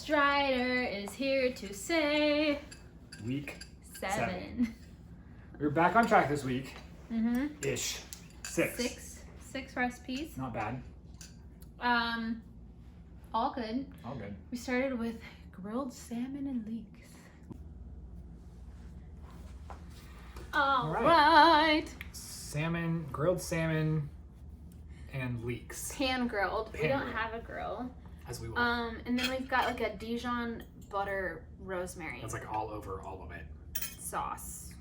Strider is here to say Week 7. We're back on track this week. Mm-hmm. Six recipes. Not bad. All good. All good. We started with grilled salmon and leeks. All right. Salmon, grilled salmon, and leeks. Pan grilled. We don't Pan-grilled. have a grill. As we will. And then we've got like a Dijon butter rosemary. That's like all over all of it. Sauce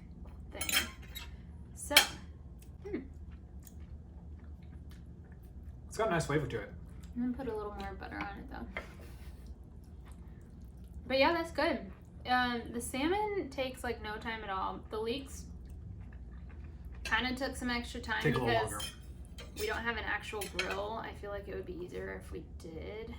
thing. So, It's got a nice flavor to it. I'm gonna put a little more butter on it though. But yeah, that's good. The salmon takes like no time at all. The leeks kind of took some extra time Take a little longer. we don't have an actual grill. I feel like it would be easier if we did.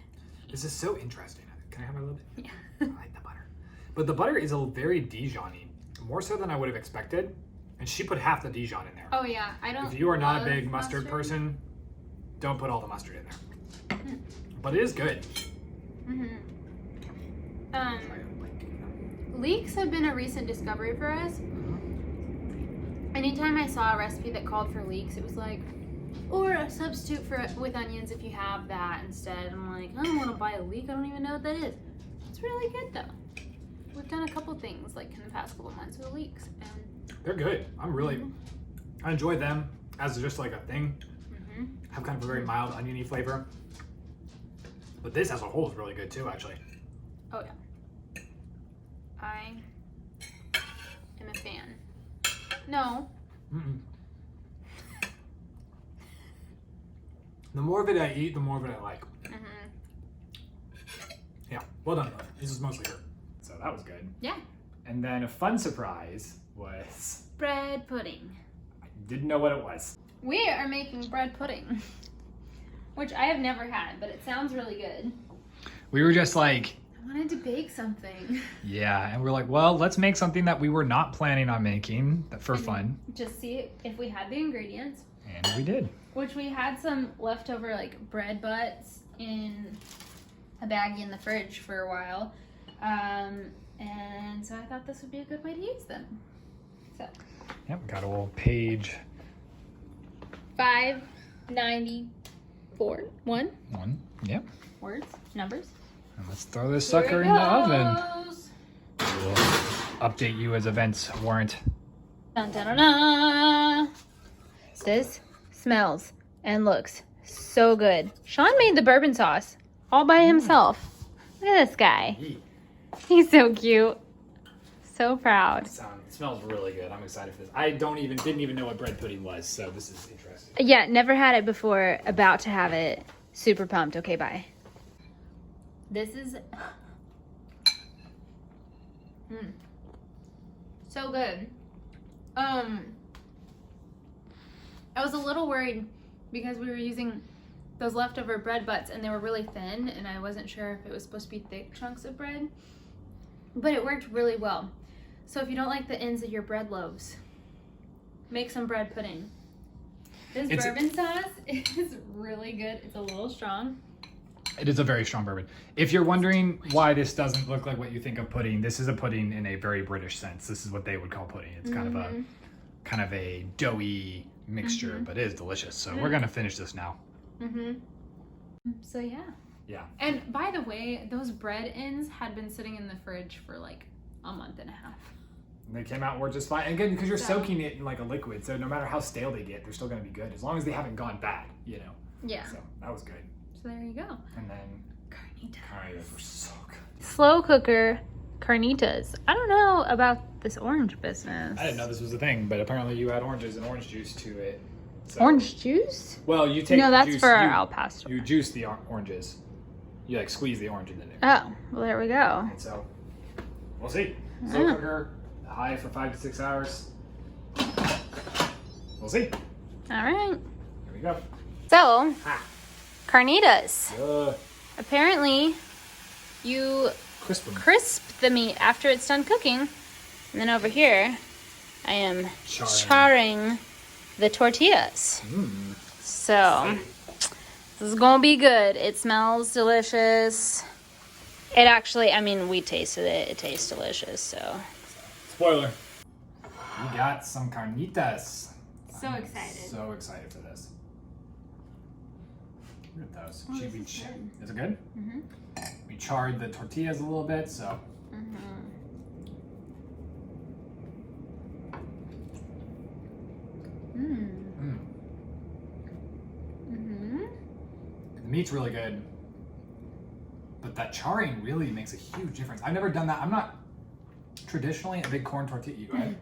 This is so interesting. Can I have a little bit? Yeah. I like the butter. But the butter is a very Dijon-y. More so than I would have expected. And she put half the Dijon in there. Oh yeah, I don't. If you are not a love big mustard person, don't put all the mustard in there. But it is good. Leeks have been a recent discovery for us. Anytime I saw a recipe that called for leeks, it was like, or a substitute for with onions if you have that instead. I'm like, I don't want to buy a leek. I don't even know what that is. It's really good though. We've done a couple things like in the past couple months with leeks, and They're good. I enjoy them as just like a thing. Have kind of a very mild oniony flavor. But this as a whole is really good too, actually. oh yeah, I am a fan. No. The more of it I eat, the more of it I like. Yeah, well done. This is mostly her. So that was good. Yeah. And then a fun surprise was, Bread pudding. I didn't know what it was. We are making bread pudding, which I have never had, but it sounds really good. We were just like, I wanted to bake something. yeah, and we're like, well, let's make something that we were not planning on making for fun. Just see if we had the ingredients. And we did. Which we had some leftover like bread butts in a baggie in the fridge for a while. And so I thought this would be a good way to use them. So. Yep, got a little page. 594. One. Yep. Words. Numbers. And let's throw this sucker in the oven. We'll update you as events warrant. Dun, dun, dun, dun. This smells and looks so good. Sean made the bourbon sauce all by himself. Look at this guy. He's so cute. So proud. It smells really good. I'm excited for this. I didn't even know what bread pudding was, so this is interesting. Yeah, never had it before. About to have it. Super pumped. Okay, bye. This is so good. I was a little worried because we were using those leftover bread butts and they were really thin and I wasn't sure if it was supposed to be thick chunks of bread, but it worked really well. So if you don't like the ends of your bread loaves, make some bread pudding. This bourbon sauce is really good. It's a little strong. It is a very strong bourbon. If you're wondering why this doesn't look like what you think of pudding, this is a pudding in a very British sense. This is what they would call pudding. It's kind of a doughy mixture, but it is delicious. So we're gonna finish this now. So yeah. Yeah. And by the way, those bread ends had been sitting in the fridge for like a month and a half. And they came out and were just fine. Again, because you're soaking it in like a liquid, so no matter how stale they get, they're still gonna be good as long as they haven't gone bad, you know. Yeah. So that was good. So there you go. And then Carnitas. were so good. Slow cooker carnitas. I don't know about this orange business. I didn't know this was a thing, but apparently you add oranges and orange juice to it. So, Orange juice? well, you take No, that's juice, for our al pastor. You juice the oranges. You like squeeze the orange into there. Oh, well there we go. And so we'll see. Slow cooker, high for 5 to 6 hours. We'll see. All right. Here we go. So, carnitas. Uh, Apparently, you crisp them. crisp the meat after it's done cooking. And then over here, I am charring the tortillas. So, this is gonna be good. It smells delicious. It actually, I mean, we tasted it. It tastes delicious, so. Spoiler. We got some carnitas. So I'm excited. So excited for this. Look at those. Oh, Should this is good. Is it good? Mm-hmm. We charred the tortillas a little bit, so. Mm-hmm. Mm. Mm. Mm-hmm. The meat's really good. But that charring really makes a huge difference. I've never done that. I'm not traditionally a big corn tortilla. You go ahead.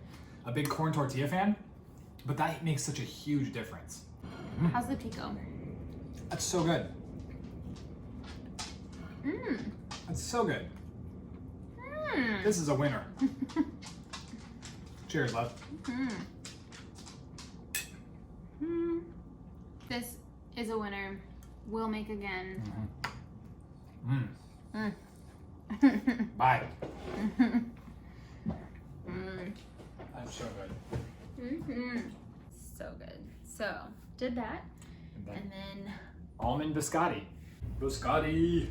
A big corn tortilla fan, but that makes such a huge difference. Mm. How's the pico? That's so good. Mmm. That's so good. Mmm. This is a winner. Cheers, love. Mmm. Mm. This is a winner. We'll make again. Mm. Mm. Bye. Mm. That's so good. Mm-hmm. So good. So, did that. And then Almond Biscotti. Biscotti.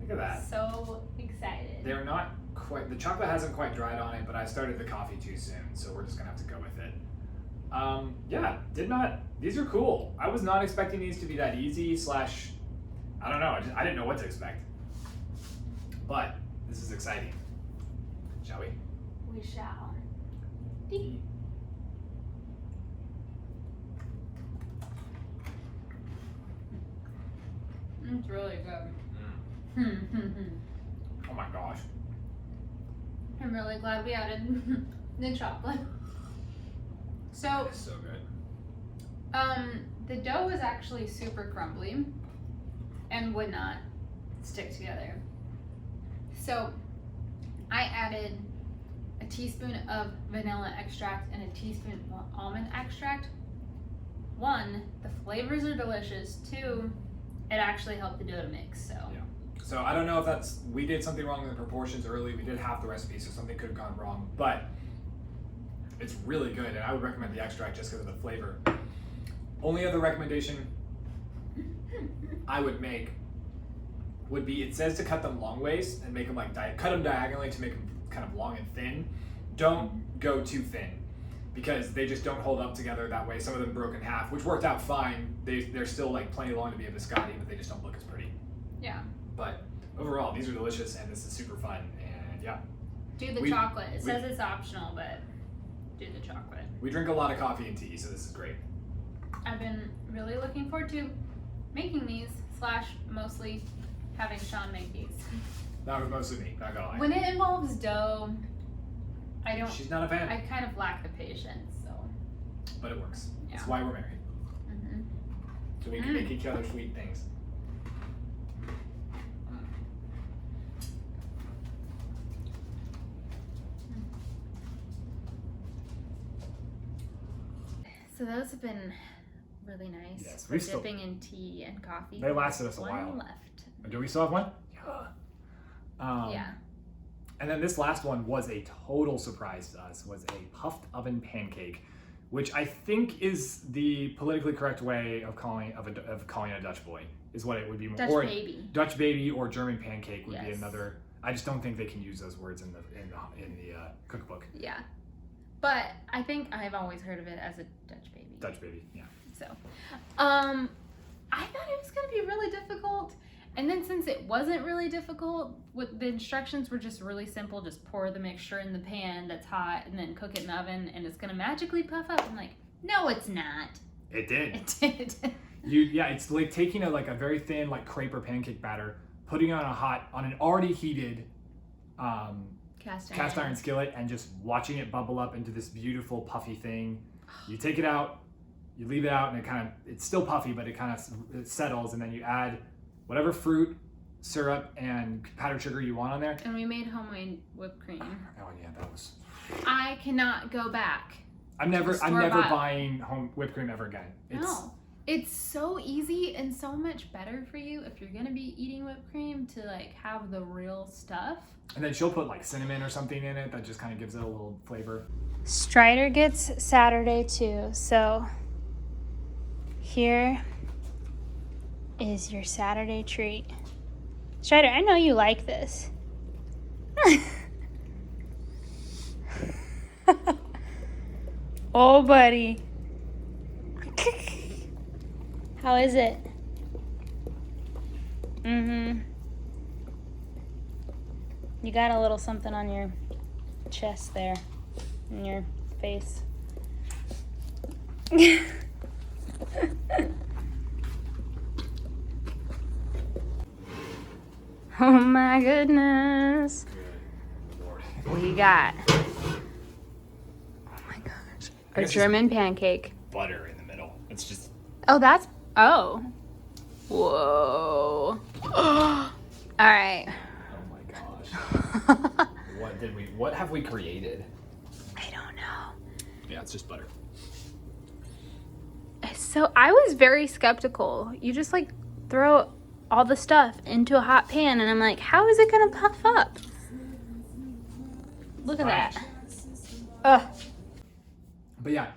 Look at that. so excited. They're not quite, the chocolate hasn't quite dried on it, but I started the coffee too soon, so we're just gonna have to go with it. Yeah, these are cool. I was not expecting these to be that easy slash, I don't know, I didn't know what to expect. But this is exciting. Shall we? We shall. It's really good. Oh my gosh. I'm really glad we added the chocolate. So, It's so good. the dough was actually super crumbly and would not stick together. So, I added a teaspoon of vanilla extract and a teaspoon of almond extract. 1, the flavors are delicious. 2, it actually helped the dough to mix, so. Yeah. So I don't know if we did something wrong in the proportions early. We did half the recipe, so something could have gone wrong, but it's really good, and I would recommend the extract just because of the flavor. Only other recommendation I would make would be, it says to cut them long ways and make them like, cut them diagonally to make them kind of long and thin. Don't go too thin because they just don't hold up together that way. Some of them broke in half, which worked out fine. They're still like plenty long to be a biscotti, but they just don't look as pretty. Yeah. But overall, these are delicious and this is super fun, and yeah. Do the chocolate. It says it's optional, but do the chocolate. We drink a lot of coffee and tea, so this is great. I've been really looking forward to making these / mostly having Sean make these. That was mostly me, not gonna lie. When it involves dough, She's not a fan. I kind of lack the patience, so. But it works. Yeah. That's why we're married. Mm-hmm. So we can make each other sweet things. So those have been really nice. Yes, for dipping in tea and coffee. They lasted us a One while. left. Do we still have one? Yeah. Yeah. And then this last one was a total surprise to us, was a puffed oven pancake, which I think is the politically correct way of calling a Dutch boy, is what it would be. Dutch or baby. Dutch baby or German pancake would be Yes. another. I just don't think they can use those words in the cookbook. Yeah. But I think I've always heard of it as a Dutch baby. Dutch baby, yeah. So, I thought it was going to be really difficult. And then since it wasn't really difficult, the instructions were just really simple. Just pour the mixture in the pan that's hot and then cook it in the oven and it's going to magically puff up. I'm like, no, it's not. It did. It did. It's like taking a very thin like crepe or pancake batter, putting it on an already heated cast iron skillet and just watching it bubble up into this beautiful puffy thing. You take it out, you leave it out, and it's still puffy, but it settles, and then you add whatever fruit, syrup, and powdered sugar you want on there. And we made homemade whipped cream. Oh yeah, that was. I cannot go back. I'm never buying home whipped cream ever again. It's so easy and so much better for you if you're gonna be eating whipped cream to like have the real stuff. And then she'll put like cinnamon or something in it that just kind of gives it a little flavor. Strider gets Saturday too, so here is your Saturday treat. Strider, I know you like this. Oh, buddy. How is it? Mm-hmm. You got a little something on your chest there, in your face. Oh my goodness. Good Lord. We got, oh my gosh, a German pancake. Butter in the middle. It's just. Oh, that's, oh. Whoa. All right. Oh my gosh. What have we created? I don't know. Yeah, it's just butter. So I was very skeptical. You just like throw all the stuff into a hot pan and I'm like, how is it gonna puff up? Look at that. Ugh. But yeah,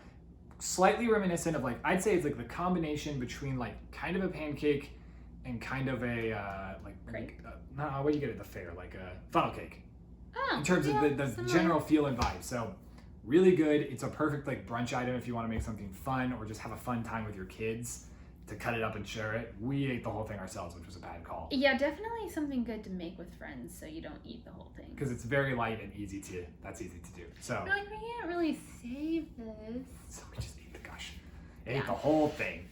slightly reminiscent of like, I'd say it's like the combination between like kind of a pancake and kind of a what do you get at the fair? Like a funnel cake. Oh, In terms of the similar. general feel and vibe. So really good. It's a perfect like brunch item if you want to make something fun or just have a fun time with your kids to cut it up and share it. We ate the whole thing ourselves, which was a bad call. Yeah, definitely something good to make with friends so you don't eat the whole thing. Because it's very light and easy to do. So, We're like, we can't really save this. so we just ate ate the whole thing.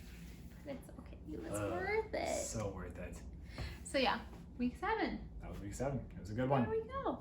But it's okay. It's worth it. So worth it. So yeah, week 7. That was week 7. It was a good one. There we go.